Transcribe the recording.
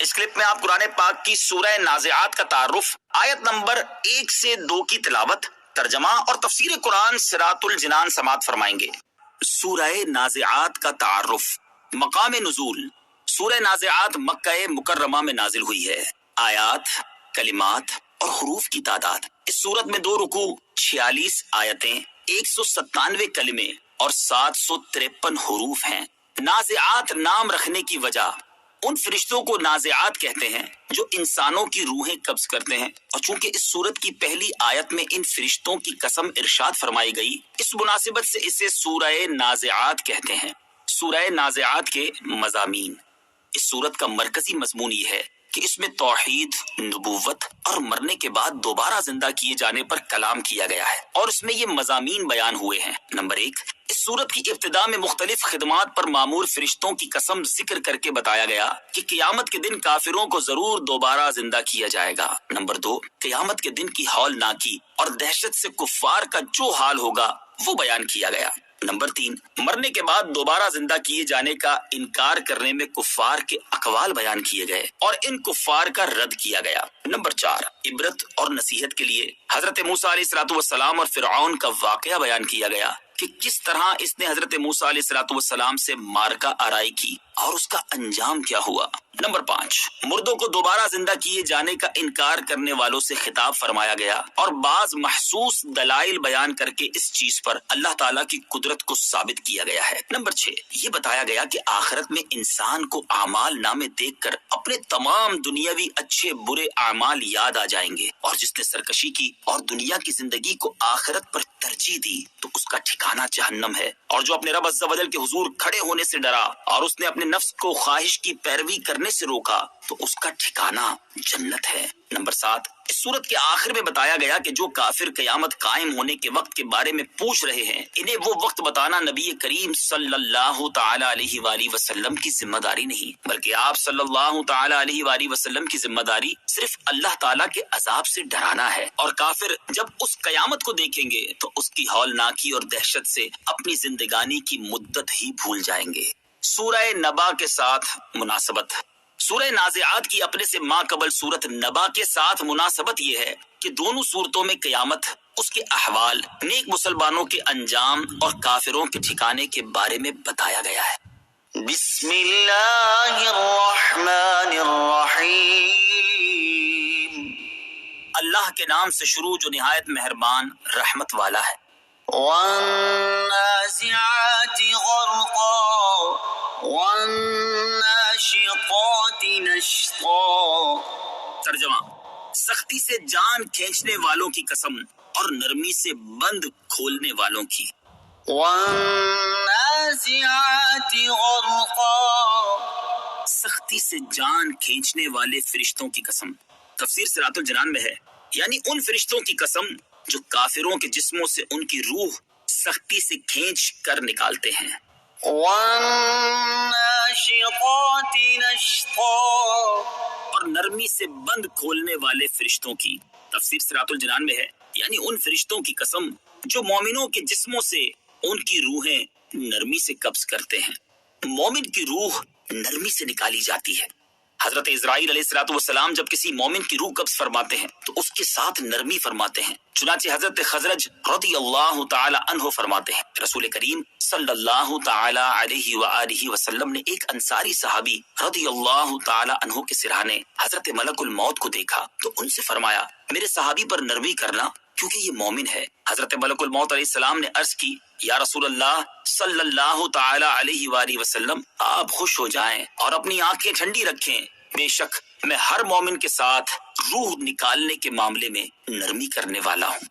اس clip میں آپ قرآن پاک کی سورہ نازعات کا تعارف، آیت نمبر 1 سے 2 کی تلاوت، ترجمہ اور تفسیر قرآن صراط الجنان سماعت فرمائیں گے۔ سورہ نازعات کا تعارف۔ مقام نزول: سورہ نازعات مکہ مکرمہ میں نازل ہوئی ہے۔ آیات، کلمات اور حروف کی تعداد: اس سورت میں 2 رکوع، 46 آیتیں، 197 کلمے اور 753 حروف ہیں۔ نازعات نام رکھنے کی وجہ: ان فرشتوں کو نازعات کہتے ہیں جو انسانوں کی روحیں قبض کرتے ہیں، اور چونکہ اس سورت کی پہلی آیت میں ان فرشتوں کی قسم ارشاد فرمائی گئی، اس مناسبت سے اسے سورہ نازعات کہتے ہیں۔ سورہ نازعات کے مضامین: اس سورت کا مرکزی مضمون یہ ہے کہ اس میں توحید، نبوت اور مرنے کے بعد دوبارہ زندہ کیے جانے پر کلام کیا گیا ہے، اور اس میں یہ مضامین بیان ہوئے ہیں۔ نمبر 1، اس سورت کی ابتدا میں مختلف خدمات پر مامور فرشتوں کی قسم ذکر کر کے بتایا گیا کہ قیامت کے دن کافروں کو ضرور دوبارہ زندہ کیا جائے گا۔ نمبر 2، قیامت کے دن کی ہولناکی اور دہشت سے کفار کا جو حال ہوگا وہ بیان کیا گیا۔ نمبر 3، مرنے کے بعد دوبارہ زندہ کیے جانے کا انکار کرنے میں کفار کے اقوال بیان کیے گئے اور ان کفار کا رد کیا گیا۔ نمبر 4، عبرت اور نصیحت کے لیے حضرت موسیٰ علیہ السلام اور فرعون کا واقعہ بیان کیا گیا کہ کس طرح اس نے حضرت موسیٰ علیہ السلام سے معرکہ آرائی کی اور اس کا انجام کیا ہوا۔ نمبر 5، مردوں کو دوبارہ زندہ کیے جانے کا انکار کرنے والوں سے خطاب فرمایا گیا اور بعض محسوس دلائل بیان کر کے اس چیز پر اللہ تعالیٰ کی قدرت کو ثابت کیا گیا ہے۔ نمبر 6، یہ بتایا گیا کہ آخرت میں انسان کو اعمال نامے دیکھ کر اپنے تمام دنیاوی اچھے برے اعمال یاد آ جائیں گے، اور جس نے سرکشی کی اور دنیا کی زندگی کو آخرت پر ترجیح دی تو اس کا ٹھکانہ جہنم ہے، اور جو اپنے رب عز و جل کے حضور کھڑے ہونے سے ڈرا اور اس نے اپنے نفس کو خواہش کی پیروی کرنے سے روکا تو اس کا ٹھکانہ جنت ہے۔ نمبر 7، اس سورت کے آخر میں بتایا گیا کہ جو کافر قیامت قائم ہونے کے وقت کے بارے میں پوچھ رہے ہیں، انہیں وہ وقت بتانا نبی کریم صلی اللہ تعالی علیہ وآلہ وسلم کی ذمہ داری نہیں، بلکہ آپ صلی اللہ تعالی علیہ وآلہ وسلم کی ذمہ داری صرف اللہ تعالیٰ کے عذاب سے ڈرانا ہے، اور کافر جب اس قیامت کو دیکھیں گے تو اس کی ہولناکی اور دہشت سے اپنی زندگانی کی مدت ہی بھول جائیں گے۔ سورہ نبا کے ساتھ مناسبت: سورہ نازعات کی اپنے سے ماں قبل سورت نبا کے ساتھ مناسبت یہ ہے کہ دونوں سورتوں میں قیامت، اس کے احوال، نیک مسلمانوں کے انجام اور کافروں کے ٹھکانے کے بارے میں بتایا گیا ہے۔ بسم اللہ الرحمن الرحیم۔ اللہ کے نام سے شروع جو نہایت مہربان رحمت والا ہے۔ والنازعات غرقا والناشطات نشطا۔ ترجمہ: سختی سے جان کھینچنے والوں کی قسم اور نرمی سے بند کھولنے والوں کی۔ والنازعات غرقا، سختی سے جان کھینچنے والے فرشتوں کی قسم۔ تفسیر صراط الجنان میں ہے، یعنی ان فرشتوں کی قسم جو کافروں کے جسموں سے ان کی روح سختی سے کھینچ کر نکالتے ہیں۔ وَالنَّاشِطَاتِ نَشْطًا، اور نرمی سے بند کھولنے والے فرشتوں کی۔ تفسیر صراط الجنان میں ہے، یعنی ان فرشتوں کی قسم جو مومنوں کے جسموں سے ان کی روحیں نرمی سے قبض کرتے ہیں۔ مومن کی روح نرمی سے نکالی جاتی ہے۔ حضرت اسرائیل علیہ السلام جب کسی مومن کی روح قبض فرماتے ہیں تو اس کے ساتھ نرمی فرماتے ہیں، چنانچہ حضرت خزرج رضی اللہ تعالی عنہ فرماتے ہیں، رسول کریم صلی اللہ تعالی علیہ وآلہ وسلم نے ایک انصاری صحابی رضی اللہ تعالی عنہ کے سرہانے حضرت ملک الموت کو دیکھا تو ان سے فرمایا، میرے صحابی پر نرمی کرنا کیونکہ یہ مومن ہے۔ حضرت ملک الموت علیہ السلام نے عرض کی، یا رسول اللہ صلی اللہ تعالی علیہ وآلہ وسلم، آپ خوش ہو جائیں اور اپنی آنکھیں ٹھنڈی رکھیں، بے شک میں ہر مومن کے ساتھ روح نکالنے کے معاملے میں نرمی کرنے والا ہوں۔